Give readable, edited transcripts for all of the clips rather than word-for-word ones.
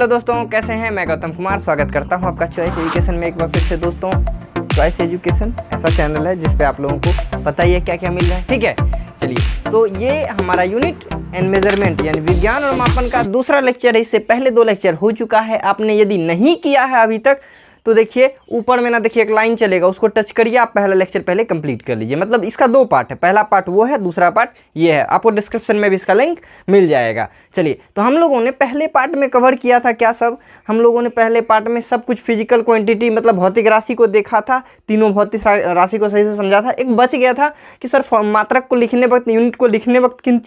Hello दोस्तों, कैसे हैं? मैं गौतम कुमार स्वागत करता हूं आपका चॉइस एजुकेशन में एक बार फिर से। दोस्तों, चॉइस एजुकेशन ऐसा चैनल है जिस पे आप लोगों को पता ही है क्या क्या मिल रहा है। ठीक है, चलिए, तो ये हमारा यूनिट एंड मेजरमेंट यानी विज्ञान और मापन का दूसरा लेक्चर है। इससे पहले 2 लेक्चर हो चुका है। आपने यदि नहीं किया है अभी तक तो देखिए ऊपर में ना, देखिए एक लाइन चलेगा, उसको टच करिए। आप पहला लेक्चर पहले कंप्लीट कर लीजिए। मतलब इसका 2 पार्ट है, पहला पार्ट वो है, दूसरा पार्ट ये है। आपको डिस्क्रिप्शन में भी इसका लिंक मिल जाएगा। चलिए, तो हम लोगों ने पहले पार्ट में कवर किया था क्या सब? हम लोगों ने पहले पार्ट में सब कुछ फिजिकल क्वांटिटी मतलब भौतिक राशि को देखा था, तीनों भौतिक राशि को सही से समझा था। एक बच गया था कि सर मात्रक को लिखने वक्त, यूनिट को लिखने वक्त किन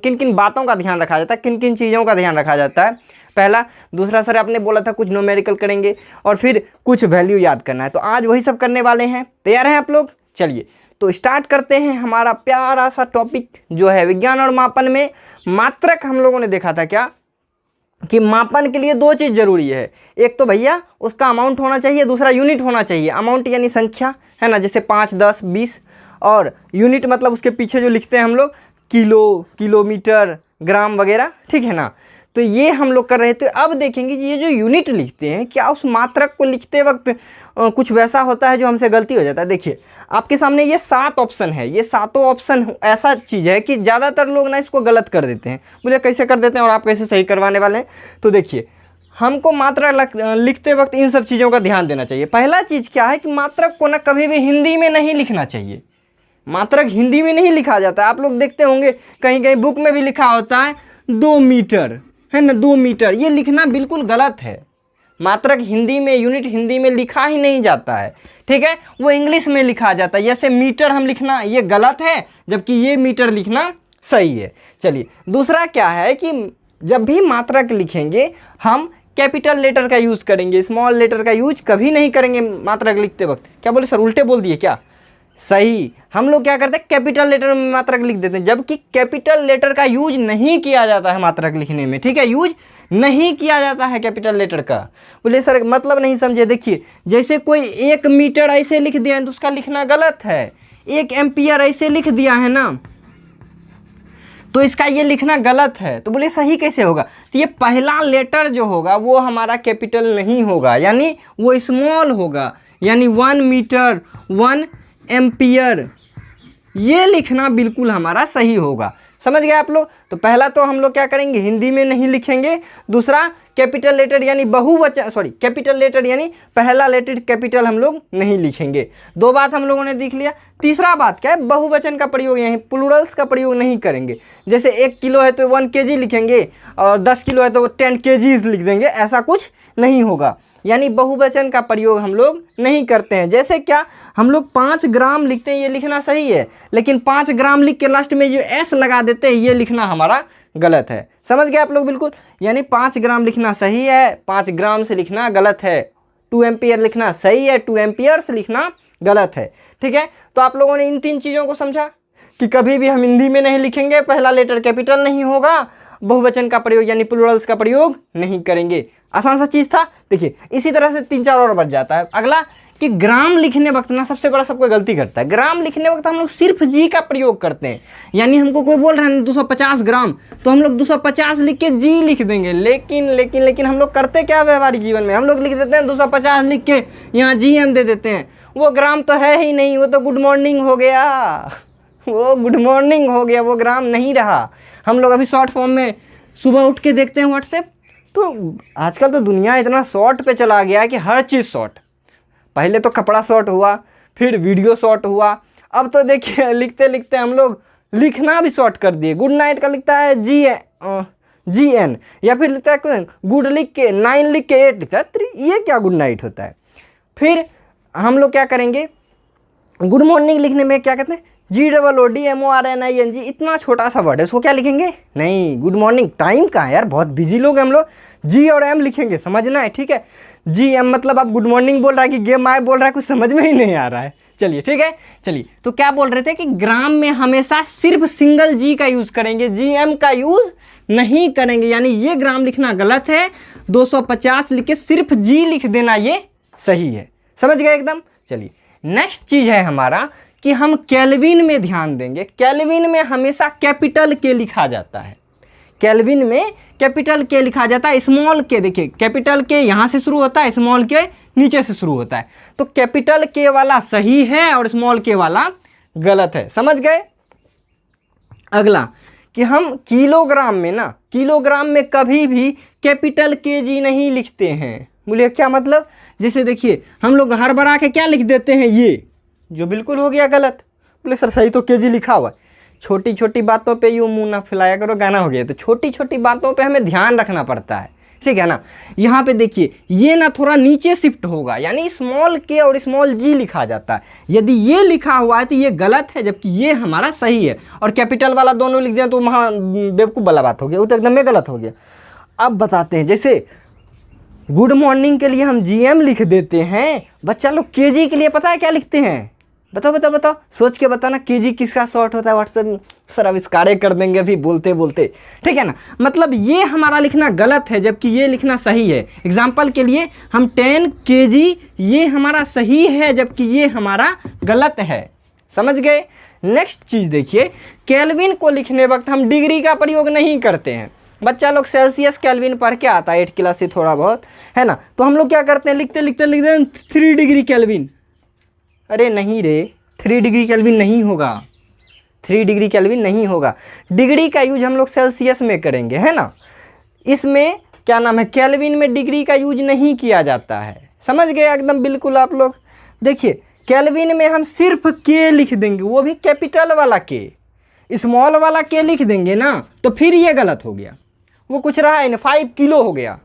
किन बातों का ध्यान रखा जाता है, किन किन चीज़ों का ध्यान रखा जाता है। पहला, दूसरा सर आपने बोला था कुछ न्यूमेरिकल करेंगे और फिर कुछ वैल्यू याद करना है। तो आज वही सब करने वाले हैं। तैयार हैं आप लोग? चलिए, तो स्टार्ट करते हैं हमारा प्यारा सा टॉपिक जो है विज्ञान और मापन में मात्रक। हम लोगों ने देखा था क्या कि मापन के लिए 2 चीज़ जरूरी है। एक तो भैया उसका अमाउंट होना चाहिए, दूसरा यूनिट होना चाहिए। अमाउंट यानी संख्या है ना, जैसे 5, 10, 20, और यूनिट मतलब उसके पीछे जो लिखते हैं हम लोग किलो, किलोमीटर, ग्राम वगैरह। ठीक है ना, तो ये हम लोग कर रहे थे। अब देखेंगे कि ये जो यूनिट लिखते हैं, क्या उस मात्रक को लिखते वक्त कुछ वैसा होता है जो हमसे गलती हो जाता है। देखिए आपके सामने ये 7 ऑप्शन है। ये 7 ऑप्शन ऐसा चीज़ है कि ज़्यादातर लोग ना इसको गलत कर देते हैं। मुझे कैसे कर देते हैं और आप कैसे सही करवाने वाले हैं, तो देखिए हमको मात्रक लिखते वक्त इन सब चीज़ों का ध्यान देना चाहिए। पहला चीज़ क्या है कि मात्रक को ना कभी भी हिंदी में नहीं लिखना चाहिए। मात्रक हिंदी में नहीं लिखा जाता है। आप लोग देखते होंगे कहीं कहीं बुक में भी लिखा होता है 2 मीटर, है ना, 2 मीटर। ये लिखना बिल्कुल गलत है। मात्रक हिंदी में, यूनिट हिंदी में लिखा ही नहीं जाता है। ठीक है, वो इंग्लिश में लिखा जाता है। जैसे मीटर हम लिखना ये गलत है, जबकि ये मीटर लिखना सही है। चलिए, दूसरा क्या है कि जब भी मात्रक लिखेंगे हम कैपिटल लेटर का यूज़ करेंगे, स्मॉल लेटर का यूज कभी नहीं करेंगे मात्रक लिखते वक्त। क्या बोले सर, उल्टे बोल दिए क्या? सही, हम लोग क्या करते हैं कैपिटल लेटर में मात्रक लिख देते हैं, जबकि कैपिटल लेटर का यूज नहीं किया जाता है मात्रक लिखने में। ठीक है, यूज नहीं किया जाता है कैपिटल लेटर का। बोले सर मतलब नहीं समझे। देखिए, जैसे कोई 1 मीटर ऐसे लिख दिया है तो उसका लिखना गलत है। 1 एम्पियर ऐसे लिख दिया है ना, तो इसका ये लिखना गलत है। तो बोले सही कैसे होगा? तो ये पहला लेटर जो होगा वो हमारा कैपिटल नहीं होगा, यानी वो स्मॉल होगा। यानी 1 मीटर, 1 एम्पियर, ये लिखना बिल्कुल हमारा सही होगा। समझ गए आप लोग? तो पहला तो हम लोग क्या करेंगे, हिंदी में नहीं लिखेंगे। दूसरा, कैपिटल लेटर यानी बहुवचन, सॉरी कैपिटल लेटर यानी पहला लेटर कैपिटल हम लोग नहीं लिखेंगे। 2 बात हम लोगों ने देख लिया। तीसरा बात क्या है, बहुवचन का प्रयोग यानी प्लूरल्स का प्रयोग नहीं करेंगे। जैसे 1 किलो है तो 1 kg लिखेंगे और 10 किलो है तो 10 kgs लिख देंगे, ऐसा कुछ नहीं होगा। यानी बहुवचन का प्रयोग हम लोग नहीं करते हैं। जैसे क्या, हम लोग 5 ग्राम लिखते हैं, ये लिखना सही है, लेकिन 5 ग्राम लिख के लास्ट में जो एस लगा देते हैं, ये लिखना हमारा गलत है। समझ गए आप लोग? बिल्कुल, यानी 5 ग्राम लिखना सही है, 5 ग्राम से लिखना गलत है। 2 एम्पियर लिखना सही है, 2 एम्पियर से लिखना गलत है। ठीक है, तो आप लोगों ने इन 3 चीज़ों को समझा कि कभी भी हम हिंदी में नहीं लिखेंगे, पहला लेटर कैपिटल नहीं होगा, बहुवचन का प्रयोग यानी प्लूरल्स का प्रयोग नहीं करेंगे। आसान सा चीज़ था। देखिए, इसी तरह से 3-4 और बच जाता है। अगला कि ग्राम लिखने वक्त ना सबसे बड़ा सबको गलती करता है। ग्राम लिखने वक्त हम लोग सिर्फ जी का प्रयोग करते हैं। यानी हमको कोई बोल रहा है 250 ग्राम, तो हम लोग 250 लिख के जी लिख देंगे। लेकिन हम लोग करते क्या व्यावहारिक जीवन में, हम लोग लिख देते हैं 250 लिख के यहाँ GM दे देते हैं। वो ग्राम तो है ही नहीं, वो तो गुड मॉर्निंग हो गया, वो गुड मॉर्निंग हो गया, वो ग्राम नहीं रहा। हम लोग अभी शॉर्ट फॉर्म में सुबह उठ के देखते हैं व्हाट्सएप, तो आजकल तो दुनिया इतना शॉर्ट पे चला गया है कि हर चीज़ शॉर्ट। पहले तो कपड़ा शॉर्ट हुआ, फिर वीडियो शॉर्ट हुआ, अब तो देखिए लिखते लिखते हम लोग लिखना भी शॉर्ट कर दिए। गुड नाइट का लिखता है GN, या फिर लिखता है गुड लिख के 9 लिख के 8 लिखता है 3। ये क्या गुड नाइट होता है? फिर हम लोग क्या करेंगे, गुड मॉर्निंग लिखने में क्या कहते हैं, GOODMORNING, इतना छोटा सा वर्ड है, उसको क्या लिखेंगे? नहीं, गुड मॉर्निंग। टाइम कहाँ है यार, बहुत बिजी लोग हैं हम लोग। G और M लिखेंगे, समझना है। ठीक है, GM मतलब आप गुड मॉर्निंग बोल रहा है कि गेम आए बोल रहा है, कुछ समझ में ही नहीं आ रहा है। चलिए, ठीक है, चलिए, तो क्या बोल रहे थे कि ग्राम में हमेशा सिर्फ सिंगल G का यूज़ करेंगे, GM का यूज़ नहीं करेंगे। यानी ये ग्राम लिखना गलत है, 250 लिख के सिर्फ G लिख देना ये सही है। समझ गए एकदम? चलिए, नेक्स्ट चीज़ है हमारा कि हम केल्विन में ध्यान देंगे। केल्विन में हमेशा कैपिटल के लिखा जाता है। केल्विन में कैपिटल के लिखा जाता है, स्मॉल के देखिए कैपिटल के यहाँ से शुरू होता है, स्मॉल के नीचे से शुरू होता है। तो कैपिटल के वाला सही है और स्मॉल के वाला गलत है, समझ गए। अगला कि हम किलोग्राम में ना, किलोग्राम में कभी भी कैपिटल केजी नहीं लिखते हैं। बोलिए क्या मतलब, जैसे देखिए हम लोग हड़बड़ा के क्या लिख देते हैं, ये जो बिल्कुल हो गया गलत। बोले सर सही तो केजी लिखा हुआ है। छोटी छोटी बातों पे यूँ मुंह ना फैलाया करो, गाना हो गया। तो छोटी छोटी बातों पे हमें ध्यान रखना पड़ता है, ठीक है ना। यहाँ पे देखिए ये ना थोड़ा नीचे शिफ्ट होगा, यानी स्मॉल के और स्मॉल जी लिखा जाता है। यदि ये लिखा हुआ है तो ये गलत है, जबकि ये हमारा सही है। और कैपिटल वाला दोनों लिख दें तो वहाँ बेवकूफ़ वाला बात हो गया, वो तो एकदम में गलत हो गया। अब बताते हैं, जैसे गुड मॉर्निंग के लिए हम जीएम लिख देते हैं, बच्चा लोग केजी के लिए पता है क्या लिखते हैं? बताओ बताओ बताओ, सोच के बताना। केजी किसका शॉर्ट होता है? व्हाट्सएप सर आविष्कार कर देंगे अभी बोलते बोलते, ठीक है ना। मतलब ये हमारा लिखना गलत है, जबकि ये लिखना सही है। एग्जाम्पल के लिए हम 10 kg, ये हमारा सही है जबकि ये हमारा गलत है, समझ गए। नेक्स्ट चीज़ देखिए, केल्विन को लिखने वक्त हम डिग्री का प्रयोग नहीं करते हैं। बच्चा लोग सेल्सियस केल्विन पढ़ के आता है 8 क्लास से थोड़ा बहुत, है ना। तो हम लोग क्या करते हैं, लिखते लिखते लिखते 3 डिग्री केल्विन। अरे नहीं रे, 3 डिग्री केल्विन नहीं होगा, 3 डिग्री केल्विन नहीं होगा। डिग्री का यूज हम लोग सेल्सियस में करेंगे, है ना। इसमें क्या नाम है, केल्विन में डिग्री का यूज नहीं किया जाता है, समझ गए एकदम बिल्कुल आप लोग। देखिए केल्विन में हम सिर्फ के लिख देंगे, वो भी कैपिटल वाला के। स्मॉल वाला के लिख देंगे ना तो फिर ये गलत हो गया, वो कुछ रहा है ना। 5 किलो हो गया,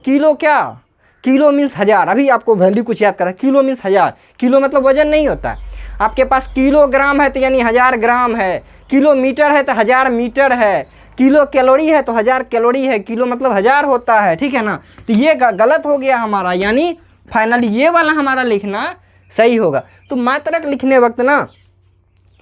किलो क्या, किलो मीन्स 1000। अभी आपको वैल्यू कुछ याद करा, किलो मीन्स 1000। किलो मतलब वजन नहीं होता है। आपके पास किलोग्राम है तो यानी 1000 ग्राम है, किलोमीटर है तो 1000 मीटर है, किलो कैलोरी है तो 1000 कैलोरी है, किलो मतलब 1000 होता है, ठीक है ना। तो ये गलत हो गया हमारा, यानी फाइनली ये वाला हमारा लिखना सही होगा। तो मात्रक लिखने वक्त ना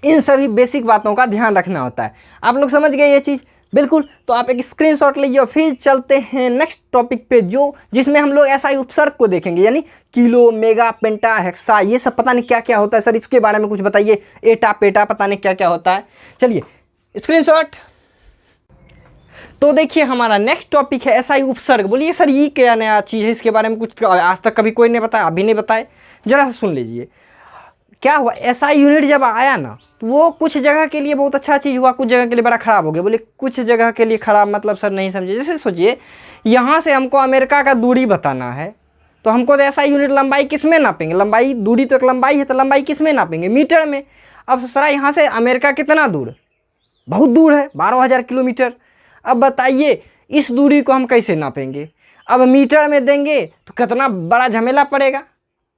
इन सभी बेसिक बातों का ध्यान रखना होता है। आप लोग समझ गए ये चीज़ बिल्कुल। तो आप एक स्क्रीनशॉट लीजिए और फिर चलते हैं नेक्स्ट टॉपिक पे, जो जिसमें हम लोग एसआई उपसर्ग को देखेंगे, यानी किलो, मेगा, पेंटा, हेक्सा, ये सब पता नहीं क्या क्या होता है। सर इसके बारे में कुछ बताइए, एटा पेटा पता नहीं क्या क्या होता है। चलिए स्क्रीनशॉट। तो देखिए हमारा नेक्स्ट टॉपिक है एसआई उपसर्ग। बोलिए सर ये क्या नया चीज़ है, इसके बारे में कुछ आज तक कभी कोई नहीं बताया, अभी नहीं बताए। जरा सा सुन लीजिए क्या हुआ। एसआई यूनिट जब आया ना तो वो कुछ जगह के लिए बहुत अच्छा चीज़ हुआ, कुछ जगह के लिए बड़ा ख़राब हो गया। बोले कुछ जगह के लिए ख़राब मतलब सर नहीं समझे। जैसे सोचिए यहाँ से हमको अमेरिका का दूरी बताना है, तो हमको तो एसआई यूनिट लंबाई किस में नापेंगे? लंबाई, दूरी तो एक लंबाई है, तो लंबाई किस में नापेंगे? मीटर में। अब सर यहाँ से अमेरिका कितना दूर? बहुत दूर है, 12,000 किलोमीटर। अब बताइए इस दूरी को हम कैसे नापेंगे? अब मीटर में देंगे तो कितना बड़ा झमेला पड़ेगा।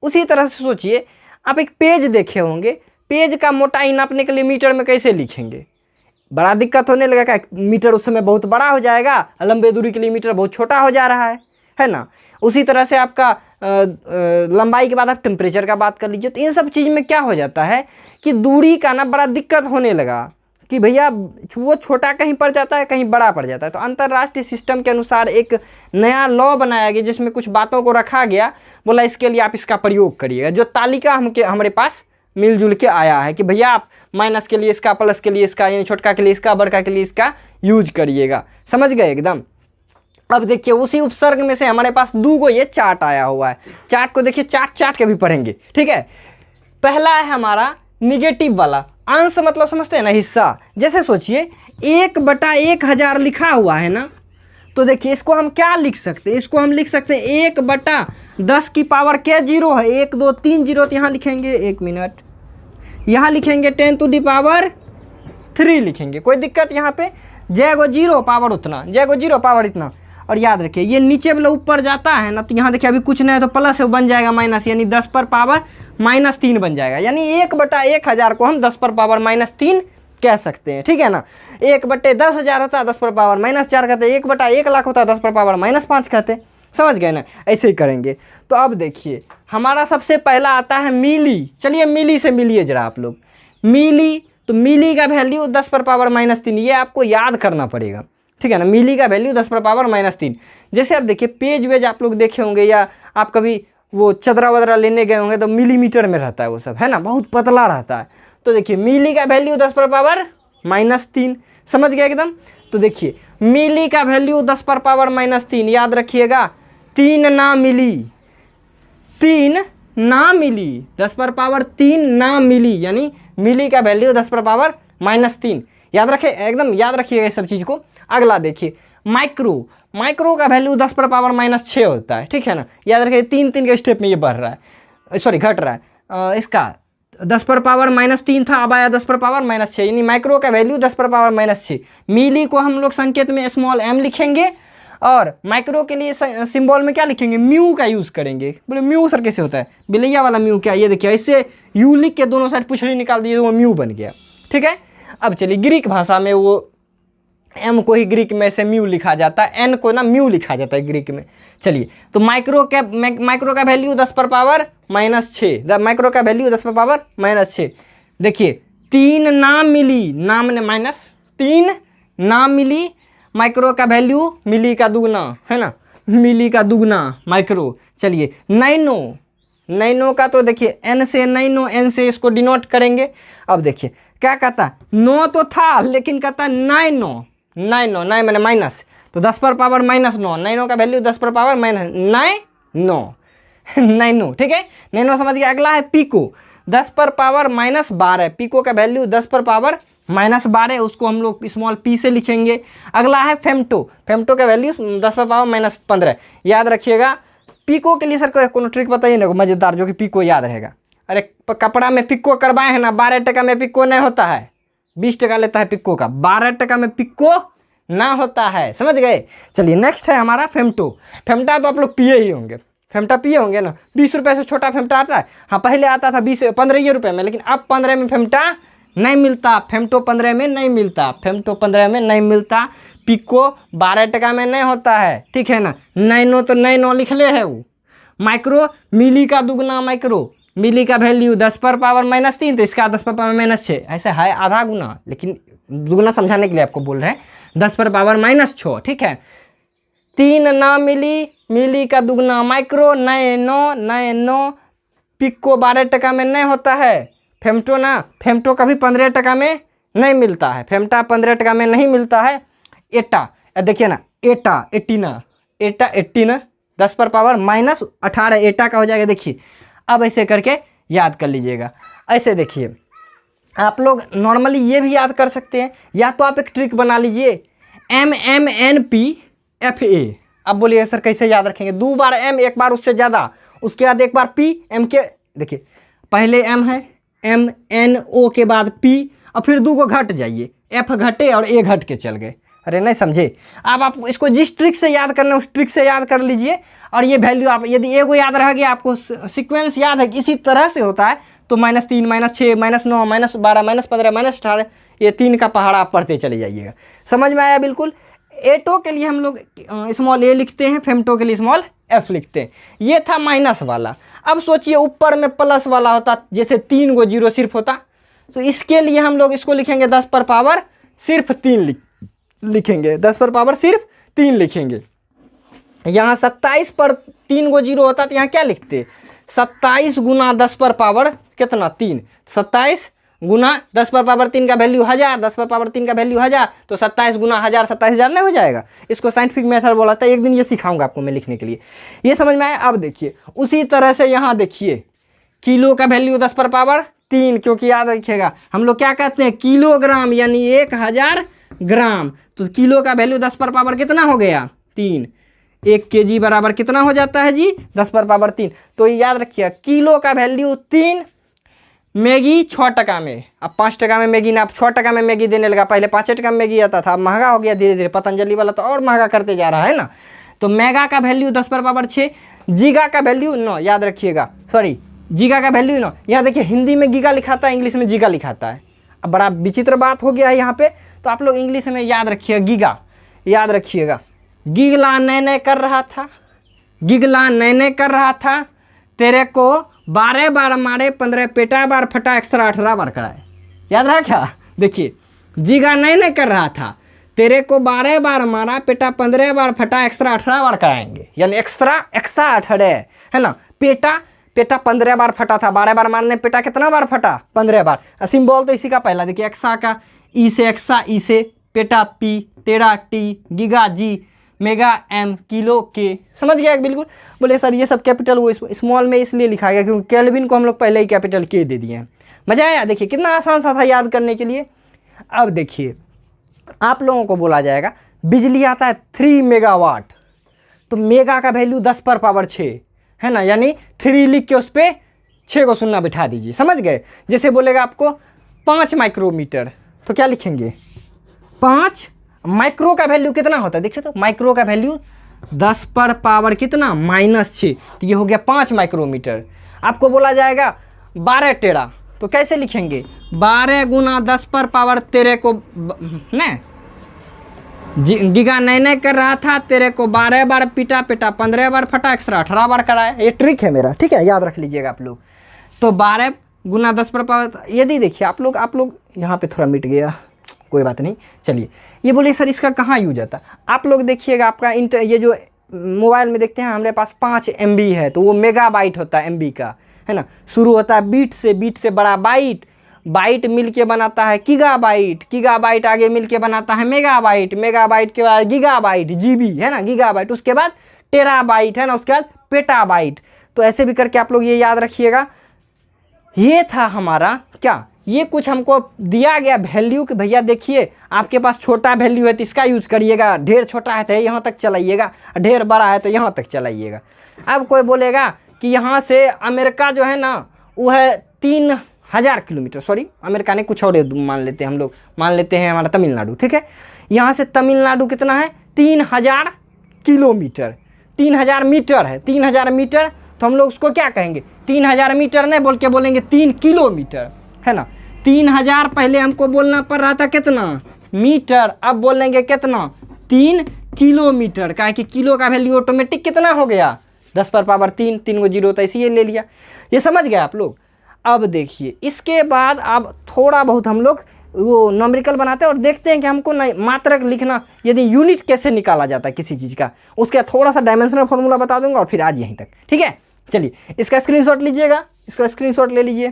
उसी तरह से सोचिए, आप एक पेज देखे होंगे, पेज का मोटाई नापने के लिए मीटर में कैसे लिखेंगे? बड़ा दिक्कत होने लगेगा। मीटर उस समय बहुत बड़ा हो जाएगा, लंबे दूरी के लिए मीटर बहुत छोटा हो जा रहा है ना। उसी तरह से आपका लंबाई के बाद आप टेम्परेचर का बात कर लीजिए। तो इन सब चीज़ में क्या हो जाता है कि दूरी का ना बड़ा दिक्कत होने लगा कि भैया वो छोटा कहीं पड़ जाता है, कहीं बड़ा पड़ जाता है। तो अंतर्राष्ट्रीय सिस्टम के अनुसार एक नया लॉ बनाया गया जिसमें कुछ बातों को रखा गया, बोला इसके लिए आप इसका प्रयोग करिएगा। जो तालिका हमारे पास मिलजुल के आया है कि भैया आप माइनस के लिए इसका, प्लस के लिए इसका, यानी छोटका के लिए इसका, बड़का के लिए इसका यूज करिएगा। समझ गए एकदम। अब देखिए उसी उपसर्ग में से हमारे पास 2 को ये चार्ट आया हुआ है। चार्ट को देखिए, चार्ट के भी पढ़ेंगे, ठीक है। पहला है हमारा निगेटिव वाला, अंश मतलब समझते हैं ना, हिस्सा। जैसे सोचिए 1/1000 लिखा हुआ है ना, तो देखिए इसको हम क्या लिख सकते हैं? इसको हम लिख सकते हैं 1/10 की पावर क्या 0 है, 1 2 3 0। तो यहाँ लिखेंगे, 1 मिनट, यहाँ लिखेंगे 10 to the power 3 लिखेंगे, कोई दिक्कत यहाँ पे। जय गो 0 पावर उतना, जय गो 0 पावर इतना। और याद रखिए ये नीचे वाला ऊपर जाता है ना, तो यहाँ देखिए अभी कुछ नहीं है तो प्लस बन जाएगा माइनस, यानी 10 पर पावर -3 बन जाएगा। यानी 1/1000 को हम 10 पर पावर -3 कह सकते हैं, ठीक है ना। 1/10,000 होता है 10 पर पावर -4 कहते हैं, 1/1,00,000 होता है 10 पर पावर -5 कहते हैं। समझ गए ना, ऐसे ही करेंगे। तो अब देखिए हमारा सबसे पहला आता है मिली। चलिए मिली से मिलिए जरा आप लोग। मिली, तो मिली का वैल्यू 10 पर पावर -3, ये आपको याद करना पड़ेगा, ठीक है ना। मिली का वैल्यू 10 पर पावर -3। जैसे आप देखिए पेज वेज आप लोग देखे होंगे, या आप कभी वो चदरा वदरा लेने गए होंगे तो मिलीमीटर में रहता है वो सब, है ना, बहुत पतला रहता है। तो देखिए मिली का वैल्यू 10 पर पावर -3, समझ गए एकदम। तो देखिए मिली का वैल्यू 10 पर पावर -3, याद रखिएगा 3 ना मिली, 3 ना मिली, 10 पर पावर 3 ना मिली, यानी मिली का वैल्यू 10 पर पावर -3, याद रखे, एकदम याद रखिएगा इस सब चीज़ को। अगला देखिए माइक्रो, माइक्रो का वैल्यू 10 पर पावर -6 होता है, ठीक है ना, याद रखिए 3 के स्टेप में ये बढ़ रहा है, सॉरी घट रहा है। इसका 10 पर पावर -3 था, अब आया 10 पर पावर -6, यानी माइक्रो का वैल्यू 10 पर पावर -6। मिली को हम लोग संकेत में स्मॉल m लिखेंगे और माइक्रो के लिए सिंबल में क्या लिखेंगे, म्यू का यूज़ करेंगे। बोले म्यू सर कैसे होता है, बिलैया वाला म्यू क्या, ये देखिए ऐसे यू लिख के दोनों साइड पुछड़ी निकाल दिए, वो म्यू बन गया, ठीक है। अब चलिए ग्रीक भाषा में वो एम को ही ग्रीक में से म्यू लिखा जाता है, एन को ना म्यू लिखा जाता है ग्रीक में। चलिए तो माइक्रो का वैल्यू 10 पर पावर -6, माइक्रो का वैल्यू 10 पर पावर -6। देखिए 3 ना मिली, ना मैंने -3 ना मिली, माइक्रो का वैल्यू मिली का दुगना, है ना, मिली का दुगना माइक्रो। चलिए नैनो, नैनो का तो देखिए एन से नैनो, एन से इसको डिनोट करेंगे। अब देखिए क्या कहता, नो तो था लेकिन कहता नैनो, नैनो नाइ मैंने माइनस, तो 10 पर पावर -9, नैनो का वैल्यू 10 पर पावर नैनो, ठीक है, नैनो समझ गया। अगला है पिको, 10 पर पावर -12, पिको का वैल्यू 10 पर पावर -12, उसको हम लोग स्मॉल p से लिखेंगे। अगला है फेम्टो, फेम्टो का वैल्यू 10 पर पावर -15, याद रखिएगा। पिको के लिए सर को ट्रिक बताइए ना मज़ेदार, जो कि पिको याद रहेगा। अरे कपड़ा में पिको करवाए हैं ना, 12 टका में पिको नहीं होता है, 20 टका लेता है पिको का, 12 टका में पिको ना होता है, समझ गए। चलिए नेक्स्ट है हमारा फेम्टो, फेम्टा तो आप लोग पिए ही होंगे, फेम्टा पिए होंगे ना, 20 रुपये से छोटा फेम्टा आता है, हाँ पहले आता था 15 रुपये में, लेकिन अब 15 में फेम्टा नहीं मिलता, फेम्टो 15 में नहीं मिलता, फेम्टो 15 में नहीं मिलता, पिको 12 टका में नहीं होता है, ठीक है ना। नैनो तो नैनो लिख ले है वो। माइक्रो, मिली का दुगना माइक्रो, मिली का वैल्यू 10 पर पावर -3, तो इसका 10 पर पावर -6, ऐसे है आधा गुना, लेकिन दुगना समझाने के लिए आपको बोल रहे हैं, 10 पर पावर -6, ठीक है। 3 ना मिली, मिली का दुगना माइक्रो, नैनो, नैनो, पिको 12 टका में नहीं होता है, फेम्टो ना, फेम्टो कभी 15 टका में नहीं मिलता है, फेम्टा 15 टका में नहीं मिलता है। एटा, देखिए ना, एटा, एटीना, एटा, एटीना, 10 पर पावर -18 एटा का हो जाएगा। देखिए अब ऐसे करके याद कर लीजिएगा। ऐसे देखिए आप लोग नॉर्मली ये भी याद कर सकते हैं, या तो आप एक ट्रिक बना लीजिए, MMNPFA। अब बोलिए सर कैसे याद रखेंगे, 2 बार M, एक बार उससे ज़्यादा, उसके बाद एक बार P, M के, देखिए पहले M है, MNO के बाद P, और फिर 2 को घट जाइए, F घटे और A घट के चल गए। अरे नहीं समझे, अब आप इसको जिस ट्रिक से याद करना है उस ट्रिक से याद कर लीजिए, और ये वैल्यू आप यदि ए को याद रह गया, आपको सीक्वेंस याद है इसी तरह से होता है, तो -3, -6, -9, -12, -15, -18, ये 3 का पहाड़ आप पढ़ते चले जाइएगा। समझ में आया बिल्कुल। एटो के लिए हम लोग स्मॉल a लिखते हैं, फेम्टो के लिए स्मॉल f लिखते हैं। ये था माइनस वाला। अब सोचिए ऊपर में प्लस वाला होता, जैसे 3 गो जीरो सिर्फ होता, तो इसके लिए हम लोग इसको लिखेंगे 10 पर पावर सिर्फ 3 लिखेंगे, 10 पर पावर सिर्फ 3 लिखेंगे। यहाँ 27 पर 3 गो जीरो होता, तो यहाँ क्या लिखते, 27 गुना 10 पर पावर कितना 3, 27 गुना 10 पर पावर 3 का वैल्यू 1000, 10 पर पावर 3 का वैल्यू 1000, तो 27 गुना 1000 27,000 नहीं हो जाएगा। इसको साइंटिफिक मेथड बोला था, एक दिन ये सिखाऊंगा आपको मैं लिखने के लिए, ये समझ में आया। अब देखिए उसी तरह से यहाँ देखिए किलो का वैल्यू 10 पर पावर 3, क्योंकि याद रखिएगा हम लोग क्या कहते हैं किलोग्राम, यानी 1000 ग्राम, तो किलो का वैल्यू 10 पर पावर कितना हो गया 3, 1 kg बराबर कितना हो जाता है जी 10 पर पावर 3। तो याद रखिए किलो का वैल्यू 3, मैगी 6 टका में, अब 5 टका में मैगी ना, अब 6 टका में मैगी देने लगा, पहले 5 टका में मैगी आता था, अब महंगा हो गया धीरे धीरे, पतंजलि वाला तो और महंगा करते जा रहा है ना। तो मेगा का वैल्यू 10 पर पावर 6, जीगा का वैल्यू 9, याद रखिएगा, सॉरी जीगा का वैल्यू 9। यहाँ देखिए हिंदी में गीगा लिखाता है, इंग्लिश में जीगा लिखाता है, अब बड़ा विचित्र बात हो गया है यहाँ पे, तो आप लोग इंग्लिश में याद रखिएगा गीगा, याद रखिएगा। गिगला नैने कर रहा था, गिगला नैने कर रहा था, तेरे को 12 बार मारे 15 पेटा बार फटा एक्स्ट्रा 18 बार कराए, याद रहा क्या। देखिए जीगा नैने कर रहा था, तेरे को 12 बार मारा पेटा 15 बार फटा एक्स्ट्रा 18 बार कराएंगे, यानी एक्स्ट्रा 18 है ना। पेटा 15 बार फटा था, 12 बार मारने पेटा कितना बार फटा 15 बार। सिंबल तो इसी का पहला देखिए एक्सा का, ई से एक्सा, ई से पेटा पी, टेरा टी, गीगा जी, मेगा एम, किलो के। समझ गया बिल्कुल। बोले सर ये सब कैपिटल वो स्मॉल में इसलिए लिखा गया क्योंकि केल्विन को हम लोग पहले ही कैपिटल के दे दिए हैं। मजा आया? देखिए कितना आसान सा था याद करने के लिए। अब देखिए आप लोगों को बोला जाएगा बिजली आता है 3 मेगावाट, तो मेगा का वैल्यू 10 पर पावर 6 है ना, यानी 3 लिख के उस पर 6 को शून्य बिठा दीजिए। समझ गए? जैसे बोलेगा आपको 5 माइक्रोमीटर, तो क्या लिखेंगे 5। माइक्रो का वैल्यू कितना होता है देखिए, तो माइक्रो का वैल्यू 10 पर पावर कितना -6, तो ये हो गया 5 माइक्रोमीटर। आपको बोला जाएगा 12 टेरा, तो कैसे लिखेंगे 12 गुना 10 पर पावर 13 को न गीगा नए कर रहा था, तेरे को 12 बार पीटा, 15 बार फटा, एक्स्ट्रा 18 बार कराया। ये ट्रिक है मेरा, ठीक है, याद रख लीजिएगा आप लोग। तो 12 गुना 10 पर पावर, यदि देखिए आप लोग यहाँ पे थोड़ा मिट गया, कोई बात नहीं। चलिए ये बोलिए सर इसका कहाँ यूज आता है। आप लोग देखिएगा आपका ये जो मोबाइल में देखते हैं हमारे पास 5 MB है, तो वो मेगाबाइट होता है MB का, है ना। शुरू होता है बीट से बड़ा बाइट, बाइट मिल के बनाता है गीगाबाइट, गीगाबाइट आगे मिल के बनाता है मेगाबाइट, मेगाबाइट के बाद गीगाबाइट GB है ना, गीगाबाइट, उसके बाद टेराबाइट है ना, उसके बाद पेटाबाइट। तो ऐसे भी करके आप लोग ये याद रखिएगा। ये था हमारा क्या, ये कुछ हमको दिया गया वैल्यू कि भैया देखिए आपके पास छोटा वैल्यू है तो इसका यूज़ करिएगा, ढेर छोटा है तो यहाँ तक चलाइएगा, ढेर बड़ा है तो यहाँ तक चलाइएगा। अब कोई बोलेगा कि यहाँ से अमेरिका जो है ना वो है 3000 किलोमीटर, सॉरी अमेरिका ने कुछ और मान लेते हैं हम लोग, मान लेते हैं हमारा तमिलनाडु, ठीक है। यहाँ से तमिलनाडु कितना है 3000 किलोमीटर, 3000 मीटर है, 3000 मीटर, तो हम लोग उसको क्या कहेंगे 3000 मीटर नहीं बोल के बोलेंगे 3 किलोमीटर, है ना। 3000 पहले हमको बोलना पड़ रहा था कितना मीटर, अब बोलेंगे कितना 3 किलोमीटर, का कि किलो का वैल्यू ऑटोमेटिक कितना हो गया 10 पर पावर 3, 3 को 0 तो इसीलिए ले लिया। ये समझ गए आप लोग। अब देखिए इसके बाद अब थोड़ा बहुत हम लोग वो नॉमरिकल बनाते हैं और देखते हैं कि हमको मात्रक लिखना, यदि यूनिट कैसे निकाला जाता है किसी चीज़ का, उसका थोड़ा सा डायमेंशनल फॉर्मूला बता दूंगा और फिर आज यहीं तक, ठीक है। चलिए इसका स्क्रीनशॉट लीजिएगा, इसका स्क्रीनशॉट ले लीजिए।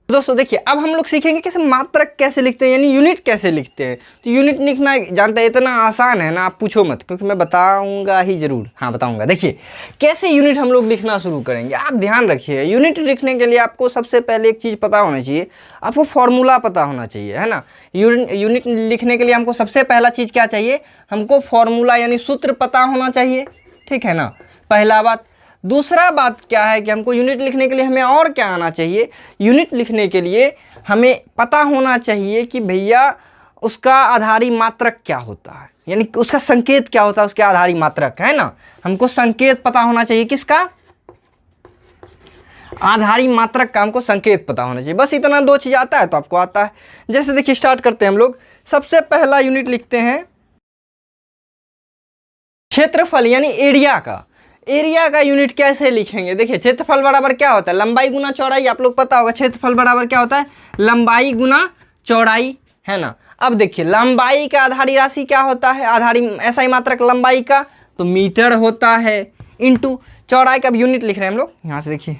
दोस्तों देखिए अब हम लोग सीखेंगे कैसे मात्रक कैसे लिखते हैं, यानी यूनिट कैसे लिखते हैं। तो यूनिट लिखना जानते हैं इतना आसान है ना, आप पूछो मत, क्योंकि मैं बताऊंगा ही जरूर, हाँ बताऊंगा। देखिए कैसे यूनिट हम लोग लिखना शुरू करेंगे, आप ध्यान रखिए। यूनिट लिखने के लिए आपको सबसे पहले एक चीज़ पता होना चाहिए, आपको फॉर्मूला पता होना चाहिए, है ना। यूनिट लिखने के लिए हमको सबसे पहला चीज़ क्या चाहिए, हमको फॉर्मूला यानी सूत्र पता होना चाहिए, ठीक है ना, पहला बात। दूसरा बात क्या है कि हमको यूनिट लिखने के लिए हमें और क्या आना चाहिए, यूनिट लिखने के लिए हमें पता होना चाहिए कि भैया उसका आधारी मात्रक क्या होता है, यानी उसका संकेत क्या होता है, उसके आधारी मात्रक, है ना। हमको संकेत पता होना चाहिए, किसका, आधारी मात्रक का हमको संकेत पता होना चाहिए। बस इतना 2 चीज़ आता है तो आपको आता है। जैसे देखिए स्टार्ट करते हैं हम लोग, सबसे पहला यूनिट लिखते हैं क्षेत्रफल यानी एरिया का। एरिया का यूनिट कैसे लिखेंगे, देखिए क्षेत्रफल बराबर क्या होता है, लंबाई गुना चौड़ाई, आप लोग पता होगा क्षेत्रफल बराबर क्या होता है, लंबाई गुना चौड़ाई, है ना। अब देखिए लंबाई का आधारी राशि क्या होता है, आधारी ऐसा ही मात्रक लंबाई का तो मीटर होता है, इंटू चौड़ाई का। अब यूनिट लिख रहे हैं हम लोग, यहाँ से देखिए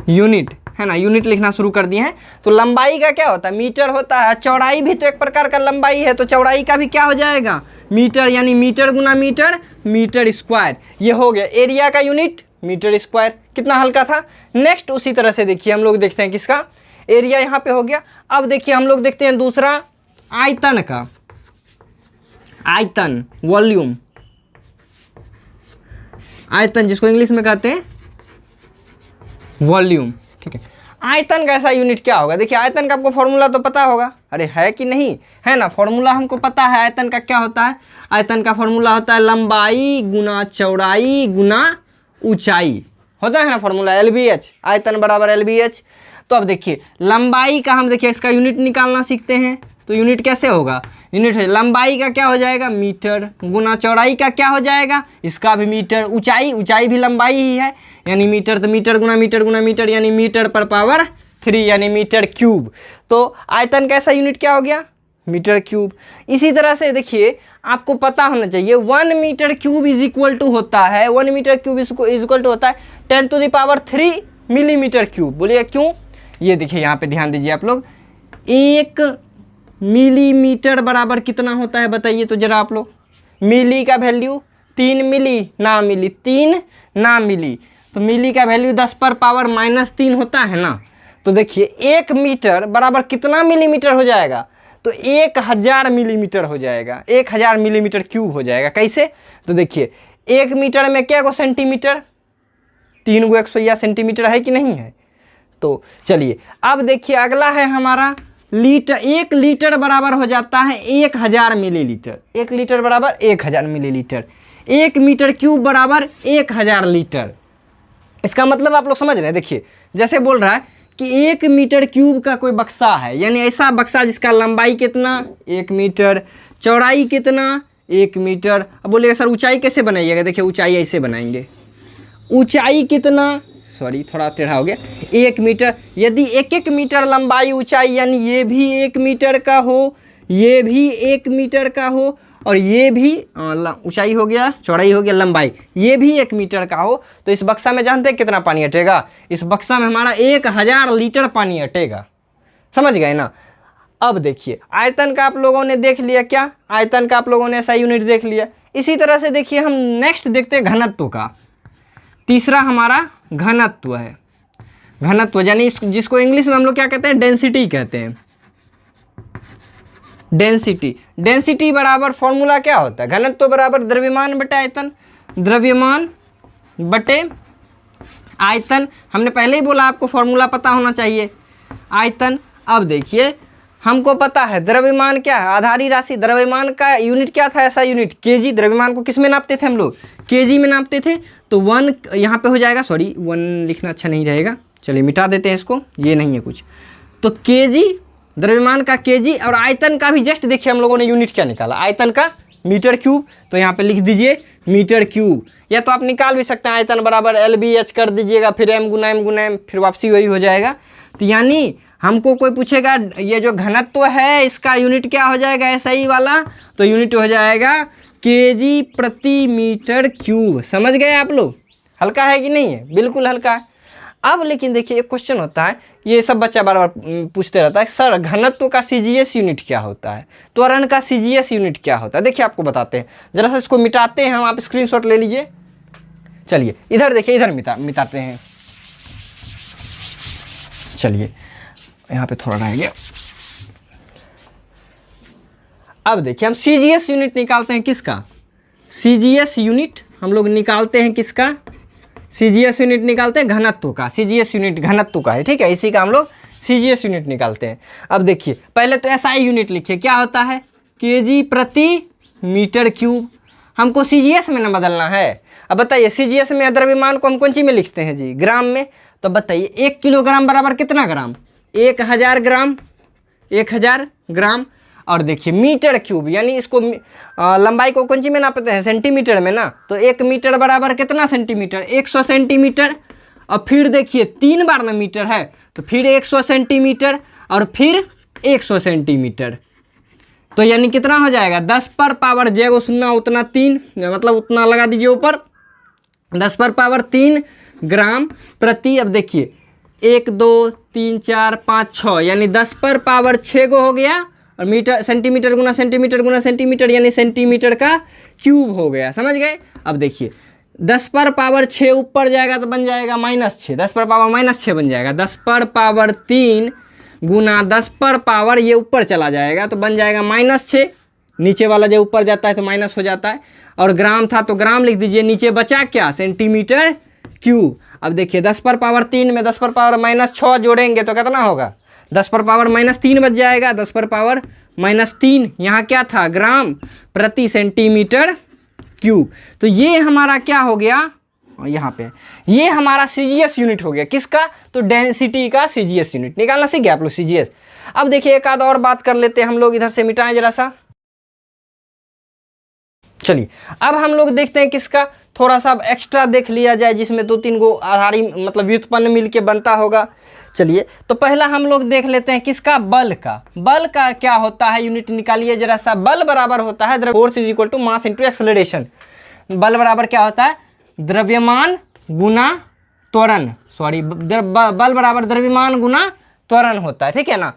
यूनिट, है ना, यूनिट लिखना शुरू कर दिए हैं। तो लंबाई का क्या होता है, मीटर होता है, चौड़ाई भी तो एक प्रकार का लंबाई है, तो चौड़ाई का भी क्या हो जाएगा मीटर, यानी मीटर गुना मीटर, मीटर स्क्वायर। ये हो गया एरिया का यूनिट, मीटर स्क्वायर। कितना हल्का था। नेक्स्ट उसी तरह से देखिए हम लोग देखते हैं किसका, एरिया यहाँ पे हो गया। अब देखिए हम लोग देखते हैं दूसरा आयतन का, आयतन वॉल्यूम, आयतन जिसको इंग्लिश में कहते हैं वॉल्यूम, ठीक है। आयतन का ऐसा यूनिट क्या होगा, देखिए आयतन का आपको फॉर्मूला तो पता होगा, अरे है कि नहीं, है ना, फॉर्मूला हमको पता है। आयतन का क्या होता है, आयतन का फॉर्मूला होता है लंबाई गुना चौड़ाई गुना ऊंचाई, होता है ना फॉर्मूला, LBH, आयतन बराबर LBH। तो अब देखिए लंबाई का हम देखिए इसका यूनिट निकालना सीखते हैं। तो यूनिट कैसे होगा, यूनिट है लंबाई का क्या हो जाएगा मीटर, गुना चौड़ाई का क्या हो जाएगा, इसका भी मीटर, ऊंचाई, ऊंचाई भी लंबाई ही है यानी मीटर, तो मीटर गुना मीटर यानी मीटर पर पावर 3 यानी मीटर क्यूब। तो आयतन का ऐसा यूनिट क्या हो गया मीटर क्यूब। इसी तरह से देखिए आपको पता होना चाहिए 1 metre cube is equal to होता है, 1 metre cube is equal to होता है 10⁻³ मिलीमीटर क्यूब। बोलिए क्यों, ये देखिए यहाँ पे ध्यान दीजिए आप लोग, 1 मिलीमीटर बराबर कितना होता है बताइए तो जरा आप लोग। मिली का वैल्यू 3 मिली ना मिली 3 ना मिली, तो मिली का वैल्यू 10⁻³ होता है ना। तो देखिए 1 मीटर बराबर कितना मिलीमीटर हो जाएगा, तो 1000 मिलीमीटर हो जाएगा, 1000 मिलीमीटर क्यूब हो जाएगा। कैसे, तो देखिए 1 मीटर में क्या को सेंटीमीटर, 3 को 180 सेंटीमीटर है कि नहीं है। तो चलिए अब देखिए अगला है हमारा लीटर। 1 लीटर बराबर हो जाता है 1000 मिलीलीटर, 1 लीटर बराबर 1000 मिलीलीटर, 1 मीटर क्यूब बराबर 1000 लीटर। इसका मतलब आप लोग समझ रहे हैं। देखिए जैसे बोल रहा है कि 1 मीटर क्यूब का कोई बक्सा है, यानी ऐसा बक्सा जिसका लंबाई कितना 1 मीटर, चौड़ाई कितना 1 मीटर। अब बोलिएगा सर ऊंचाई कैसे बनाइएगा, देखिए ऊंचाई ऐसे बनाएंगे, ऊंचाई कितना, सॉरी थोड़ा टेढ़ा हो गया, 1 मीटर। यदि 1 मीटर लंबाई ऊंचाई, यानी ये भी 1 मीटर का हो, ये भी 1 मीटर का हो, और ये भी ऊंचाई हो गया, चौड़ाई हो गया, लंबाई ये भी 1 मीटर का हो, तो इस बक्सा में जानते हैं कितना पानी अटेगा, इस बक्सा में हमारा 1000 लीटर पानी अटेगा। समझ गए ना। अब देखिए आयतन का आप लोगों ने देख लिया, क्या आयतन का आप लोगों ने ऐसा यूनिट देख लिया। इसी तरह से देखिए हम नेक्स्ट देखते हैं घनत्व का। तीसरा हमारा घनत्व है। घनत्व यानी जिसको इंग्लिश में हम लोग क्या कहते हैं, डेंसिटी कहते हैं। डेंसिटी, डेंसिटी बराबर फॉर्मूला क्या होता है, घनत्व बराबर द्रव्यमान बटे आयतन, द्रव्यमान बटे आयतन। हमने पहले ही बोला आपको फॉर्मूला पता होना चाहिए, आयतन। अब देखिए हमको पता है द्रव्यमान क्या है, आधारी राशि। द्रव्यमान का यूनिट क्या था, ऐसा यूनिट केजी। द्रव्यमान को किस में नापते थे हम लोग, केजी में नापते थे। तो 1 यहाँ पे हो जाएगा, सॉरी 1 लिखना अच्छा नहीं रहेगा, चलिए मिटा देते हैं इसको, ये नहीं है कुछ। तो केजी, द्रव्यमान का केजी, और आयतन का भी जस्ट देखिए हम लोगों ने यूनिट क्या निकाला, आयतन का मीटर क्यूब। तो यहाँ पे लिख दीजिए मीटर क्यूब, या तो आप निकाल भी सकते हैं आयतन बराबर LBH कर दीजिएगा, फिर M गुना M, फिर वापसी वही हो जाएगा। तो यानी हमको कोई पूछेगा ये जो घनत्व है इसका यूनिट क्या हो जाएगा, ऐसा ही वाला, तो यूनिट हो जाएगा केजी प्रति मीटर क्यूब। समझ गए आप लोग, हल्का है कि नहीं है, बिल्कुल हल्का है। अब लेकिन देखिए एक क्वेश्चन होता है, ये सब बच्चा बार बार पूछते रहता है, सर घनत्व का CGS यूनिट क्या होता है, त्वरण का CGS यूनिट क्या होता है। देखिए आपको बताते हैं, जरा सा इसको मिटाते हैं हम, आप स्क्रीनशॉट ले लीजिए। चलिए इधर देखिए, इधर मिटाते हैं। चलिए यहाँ पे थोड़ा रह गया। अब देखिए हम CGS यूनिट निकालते हैं किसका, CGS यूनिट हम लोग निकालते हैं किसका, CGS यूनिट निकालते हैं घनत्व का। CGS यूनिट घनत्व का है, ठीक है, इसी का हम लोग CGS यूनिट निकालते हैं। अब देखिए पहले तो SI यूनिट लिखिए, क्या होता है, केजी प्रति मीटर क्यूब। हमको CGS में ना बदलना है। अब बताइए CGS में द्रव्यमान को हम कौन सी में लिखते हैं जी, ग्राम में। तो बताइए 1 किलोग्राम बराबर कितना ग्राम, 1000 ग्राम, 1000 ग्राम। और देखिए मीटर क्यूब, यानी इसको लंबाई को कौन सी में नापते हैं, सेंटीमीटर में ना। तो 1 मीटर बराबर कितना सेंटीमीटर, 100 सेंटीमीटर। और फिर देखिए 3 बार ना मीटर है, तो फिर 100 सेंटीमीटर, और फिर 100 सेंटीमीटर। तो यानी कितना हो जाएगा, 10 पर पावर j को सुनना उतना 3, मतलब उतना लगा दीजिए ऊपर, 10 पर पावर 3 ग्राम प्रति। अब देखिए 1 2 3 4 5 6, यानी 10 पर पावर 6 को हो गया, और मीटर सेंटीमीटर गुना सेंटीमीटर गुना सेंटीमीटर, यानी सेंटीमीटर का क्यूब हो गया। समझ गए। अब देखिए 10 पर पावर 6 ऊपर जाएगा तो बन जाएगा -6, 10 पर पावर -6 बन जाएगा, 10 पर पावर 3 गुना 10 पर पावर ये ऊपर चला जाएगा तो बन जाएगा -6, नीचे वाला जो ऊपर जाता है तो माइनस हो जाता है। और ग्राम था तो ग्राम लिख दीजिए, नीचे बचा क्या, सेंटीमीटर क्यूब। अब देखिए 10 पर पावर 3 में 10 पर पावर -6 जोड़ेंगे तो कितना होगा, 10 पर पावर -3 बच जाएगा, 10 पर पावर -3, यहाँ क्या था, ग्राम प्रति सेंटीमीटर क्यूब। तो ये हमारा क्या हो गया, यहाँ पे ये हमारा CGS यूनिट हो गया, किसका, तो डेंसिटी का CGS यूनिट निकालना सीख गए आप लोग CGS। अब देखिए एक आध और बात कर लेते हैं हम लोग, इधर से मिटाएं जरा सा। चलिए अब हम लोग देखते हैं किसका, थोड़ा सा अब एक्स्ट्रा देख लिया जाए, जिसमें 2-3 गो आधारी मतलब व्युत्पन्न मिलके बनता होगा। चलिए तो पहला हम लोग देख लेते हैं किसका, बल का। बल का क्या होता है, यूनिट निकालिए जरा सा। बल बराबर होता है force is equal to mass into acceleration. बल बराबर क्या होता है, द्रव्यमान गुना त्वरण, सॉरी बल बराबर द्रव्यमान गुना त्वरण होता है, ठीक है ना।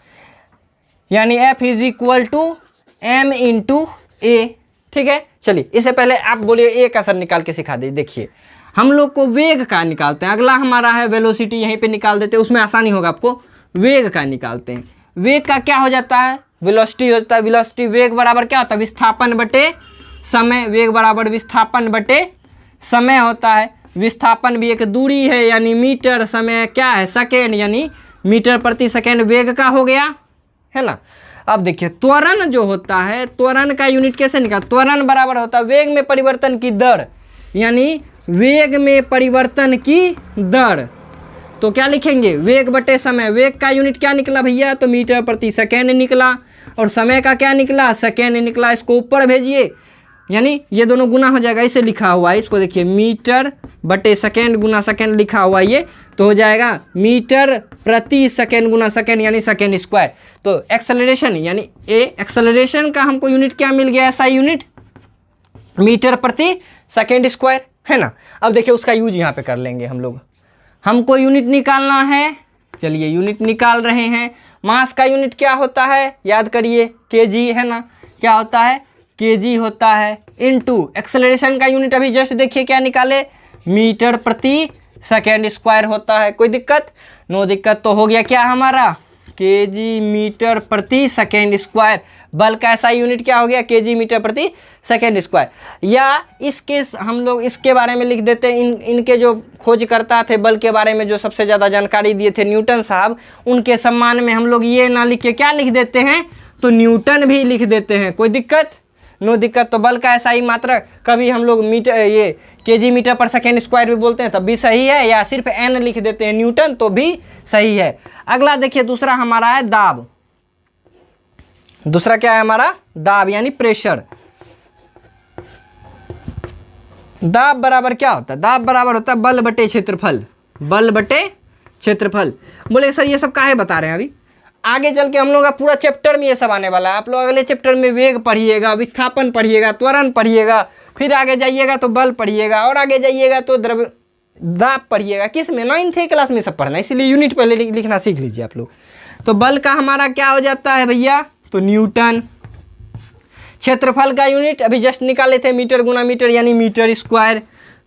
यानी F is equal to m into a. ठीक है, चलिए इससे पहले आप बोलिए ए का सर निकाल के सिखा दीजिए। देखिए हम लोग को वेग का निकालते हैं, अगला हमारा है वेलोसिटी, यहीं पे निकाल देते हैं, उसमें आसानी होगा आपको। वेग का निकालते हैं, वेग का क्या हो जाता है, वेलोसिटी होता है। वेलोसिटी वेग बराबर क्या होता है, विस्थापन बटे समय। वेग बराबर विस्थापन बटे समय होता है। विस्थापन भी एक दूरी है यानी मीटर, समय क्या है सेकेंड यानी मीटर प्रति सेकेंड वेग का हो गया, है ना। अब देखिए त्वरण जो होता है, त्वरण का यूनिट कैसे निकाल, त्वरण बराबर होता है वेग में परिवर्तन की दर, यानी वेग में परिवर्तन की दर। तो क्या लिखेंगे, वेग बटे समय। वेग का यूनिट क्या निकला भैया, तो मीटर प्रति सेकेंड निकला, और समय का क्या निकला, सेकेंड निकला। इसको ऊपर भेजिए, यानी ये दोनों गुना हो जाएगा, इसे लिखा हुआ है, इसको देखिए मीटर बटे सेकेंड गुना सेकेंड लिखा हुआ ये, तो हो जाएगा मीटर प्रति सेकेंड गुना सेकेंड यानी सेकेंड स्क्वायर। तो एक्सेलरेशन यानी ए, एक्सेलरेशन का हमको यूनिट क्या मिल गया, ऐसा यूनिट मीटर प्रति सेकेंड स्क्वायर, है ना। अब देखिए उसका यूज यहाँ पे कर लेंगे हम लोग। हमको यूनिट निकालना है, चलिए यूनिट निकाल रहे हैं। मास का यूनिट क्या होता है, याद करिए केजी, है ना। क्या होता है, केजी होता है, इनटू एक्सेलरेशन का यूनिट अभी जस्ट देखिए क्या निकाले, मीटर प्रति सेकेंड स्क्वायर होता है। कोई दिक्कत, नो दिक्कत। तो हो गया क्या हमारा, केजी मीटर प्रति सेकेंड स्क्वायर। बल का ऐसा यूनिट क्या हो गया, केजी मीटर प्रति सेकेंड स्क्वायर। या इसके हम लोग इसके बारे में लिख देते हैं, इनके जो खोजकर्ता थे बल के बारे में, जो सबसे ज़्यादा जानकारी दिए थे न्यूटन साहब, उनके सम्मान में हम लोग ये ना लिख के क्या लिख देते हैं, तो न्यूटन भी लिख देते हैं। कोई दिक्कत, नो दिक्कत। तो बल का ऐसा ही मात्रक, कभी हम लोग मीटर ये केजी मीटर पर सेकेंड स्क्वायर भी बोलते हैं तब भी सही है, या सिर्फ एन लिख देते हैं न्यूटन तो भी सही है। अगला देखिए दूसरा हमारा है दाब। दूसरा क्या है हमारा, दाब यानी प्रेशर। दाब बराबर क्या होता है, दाब बराबर होता है बल बटे क्षेत्रफल। बल बटे क्षेत्रफल। बोले सर ये सब काहे बता रहे हैं, अभी आगे चल के हम लोग का पूरा चैप्टर में ये सब आने वाला है। आप लोग अगले चैप्टर में वेग पढ़िएगा, विस्थापन पढ़िएगा, त्वरण पढ़िएगा, फिर आगे जाइएगा तो बल पढ़िएगा, और आगे जाइएगा तो दाब पढ़िएगा। किस में, 9th क्लास में सब पढ़ना, इसीलिए यूनिट पहले लिखना सीख लीजिए आप लोग। तो बल का हमारा क्या हो जाता है भैया, तो न्यूटन। क्षेत्रफल का यूनिट अभी जस्ट निकाले थे, मीटर गुना मीटर यानी मीटर स्क्वायर।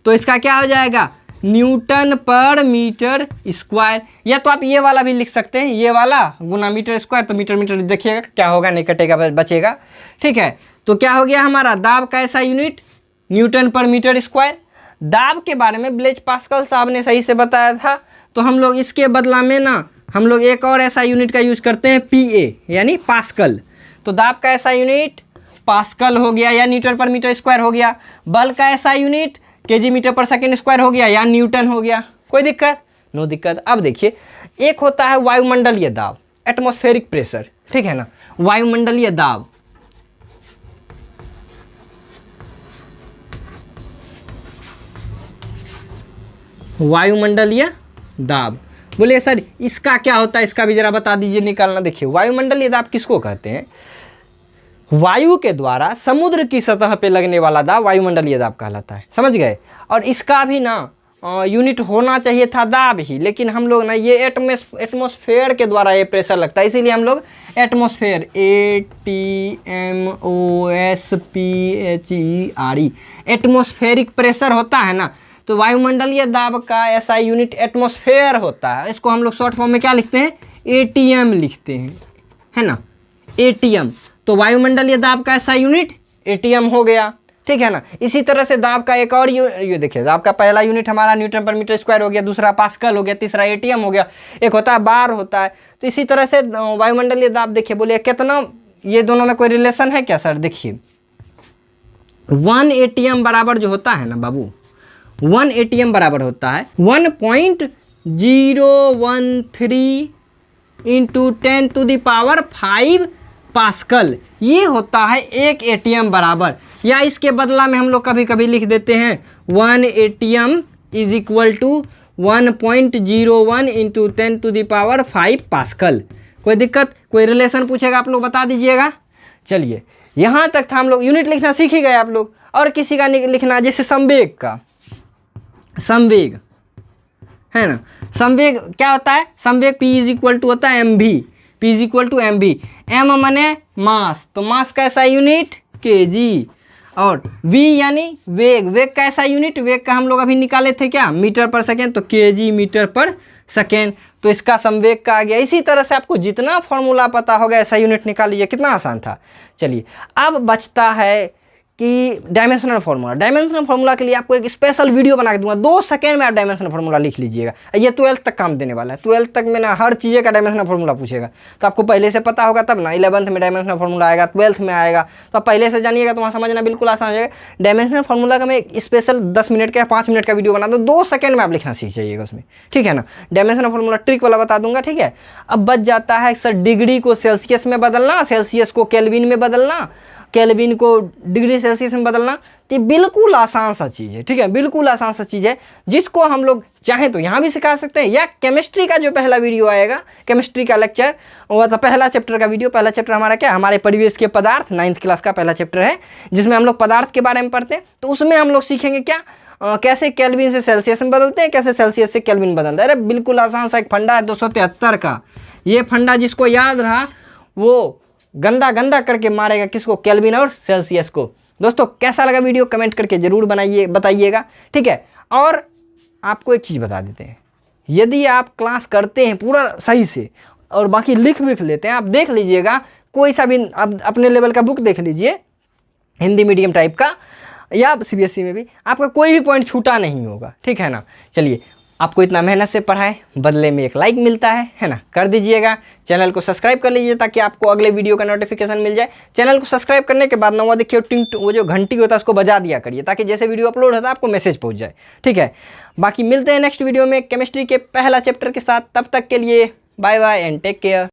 तो इसका क्या हो जाएगा, न्यूटन पर मीटर स्क्वायर। या तो आप ये वाला भी लिख सकते हैं, ये वाला गुना मीटर स्क्वायर, तो मीटर मीटर देखिएगा क्या होगा, नहीं कटेगा बचेगा। ठीक है, तो क्या हो गया हमारा दाब का ऐसा यूनिट, न्यूटन पर मीटर स्क्वायर। दाब के बारे में ब्लेज पास्कल साहब ने सही से बताया था, तो हम लोग इसके बदला में ना हम लोग एक और ऐसा यूनिट का यूज करते हैं, पीए यानी पास्कल। तो दाब का ऐसा यूनिट पास्कल हो गया, या न्यूटन पर मीटर स्क्वायर हो गया। बल का ऐसा यूनिट केजी मीटर पर सेकेंड स्क्वायर हो गया, या न्यूटन हो गया। कोई दिक्कत, नो दिक्कत। अब देखिए एक होता है वायुमंडलीय दाब, एटमॉस्फेरिक प्रेशर, ठीक है ना। वायुमंडलीय दाब, वायुमंडलीय दाब। बोलिए सर इसका क्या होता है, इसका भी जरा बता दीजिए, निकालना। देखिए वायुमंडलीय दाब किसको कहते हैं, वायु के द्वारा समुद्र की सतह पे लगने वाला दाब वायुमंडलीय दाब कहलाता है, समझ गए। और इसका भी ना यूनिट होना चाहिए था दाब ही, लेकिन हम लोग ना ये एटमॉस्फेयर के द्वारा ये प्रेशर लगता है, इसीलिए हम लोग एटमॉस्फेयर, ATMOSPHERE एटमॉस्फेरिक प्रेशर होता है ना। तो वायुमंडलीय दाब का ऐसा यूनिट एटमॉस्फेयर होता है, इसको हम लोग शॉर्ट फॉर्म में क्या लिखते हैं, ATM लिखते हैं, है ना, ATM। तो वायुमंडलीय दाब का ऐसा यूनिट ATM हो गया, ठीक है ना। इसी तरह से दाब का एक और ये देखिए, दाब का पहला यूनिट हमारा न्यूटन पर मीटर स्क्वायर हो गया, दूसरा पास्कल हो गया, तीसरा ATM हो गया, एक होता है बार होता है। तो इसी तरह से वायुमंडलीय दाब देखिए, बोलिए कितना, ये दोनों में कोई रिलेशन है क्या सर। देखिए 1 ATM बराबर जो होता है ना बाबू, 1 ATM बराबर होता है 1.013 इंटू 10⁵ पास्कल। ये होता है 1 ATM बराबर, या इसके बदला में हम लोग कभी कभी लिख देते हैं 1 ATM is equal to 1.01 into 10⁵ pascal. कोई दिक्कत, कोई रिलेशन पूछेगा आप लोग बता दीजिएगा। चलिए यहाँ तक था, हम लोग यूनिट लिखना सीख ही गए आप लोग। और किसी का लिखना, जैसे संवेग का, संवेग है ना, संवेग क्या होता है, संवेग P इज इक्वल टू होता है mv। P P is equal to mv। m माने मास, तो मास कैसा यूनिट kg, और v यानी वेग, वेग कैसा यूनिट, वेग का हम लोग अभी निकाले थे क्या, मीटर पर सेकेंड, तो kg मीटर पर सेकेंड, तो इसका संवेग का आ गया। इसी तरह से आपको जितना फॉर्मूला पता होगा ऐसा यूनिट निकाल लीजिए, कितना आसान था। चलिए अब बचता है कि डायमेंशनल फार्मूला। डायमेंशनल फार्मूला के लिए आपको एक स्पेशल वीडियो बना के दूंगा, 2 सेकंड में आप डायमेंशनल फार्मूला लिख लीजिएगा। ये 12th तक काम देने वाला है, 12th तक में ना हर चीज़ का डायमेंशनल फार्मूला पूछेगा, तो आपको पहले से पता होगा तब ना। 11th में डायमेंशनल फार्मूला आएगा, 12th में आएगा, तो आप पहले से जानिएगा तो वहाँ समझना बिल्कुल आसान हो जाएगा। डायमेंशनल फार्मूला का मैं एक स्पेशल 10 मिनट का या 5 मिनट का वीडियो बना दूँ, 2 सेकंड में आप लिखना सीख जाइएगा उसमें, ठीक है ना। डायमेंशनल फार्मूला ट्रिक वाला बता दूंगा, ठीक है। अब बच जाता है सर डिग्री को सेल्सियस में बदलना, सेल्सियस को केल्विन में बदलना, केल्विन को डिग्री सेल्सियस में बदलना। तो ये बिल्कुल आसान सा चीज़ है, ठीक है, बिल्कुल आसान सा चीज़ है, जिसको हम लोग चाहें तो यहाँ भी सिखा सकते हैं, या केमिस्ट्री का जो पहला वीडियो आएगा, केमिस्ट्री का लेक्चर, वो तो पहला चैप्टर का वीडियो। पहला चैप्टर हमारा क्या, हमारे परिवेश के पदार्थ, 9th क्लास का पहला चैप्टर है, जिसमें हम लोग पदार्थ के बारे में पढ़ते हैं। तो उसमें हम लोग सीखेंगे क्या, कैसे केल्विन से सेल्सियस में बदलते हैं, कैसे सेल्सियस से केल्विन बदलते हैं। अरे बिल्कुल आसान सा एक फंडा है 273 का, ये फंडा जिसको याद रहा वो गंदा गंदा करके मारेगा किसको, केल्विन और सेल्सियस को। दोस्तों कैसा लगा वीडियो कमेंट करके जरूर बताइएगा, ठीक है। और आपको एक चीज़ बता देते हैं, यदि आप क्लास करते हैं पूरा सही से और बाकी लिख लेते हैं, आप देख लीजिएगा कोई सा भी अपने लेवल का बुक देख लीजिए, हिंदी मीडियम टाइप का या CBSE में भी, आपका कोई भी पॉइंट छूटा नहीं होगा, ठीक है ना। चलिए आपको इतना मेहनत से पढ़ाए, बदले में एक लाइक मिलता है ना, कर दीजिएगा। चैनल को सब्सक्राइब कर लीजिए ताकि आपको अगले वीडियो का नोटिफिकेशन मिल जाए। चैनल को सब्सक्राइब करने के बाद ना वो देखिए टिंग, वो जो घंटी होता है उसको बजा दिया करिए, ताकि जैसे वीडियो अपलोड होता है आपको मैसेज पहुंच जाए, ठीक है। बाकी मिलते हैं नेक्स्ट वीडियो में केमिस्ट्री के पहला चैप्टर के साथ, तब तक के लिए bye bye and take care.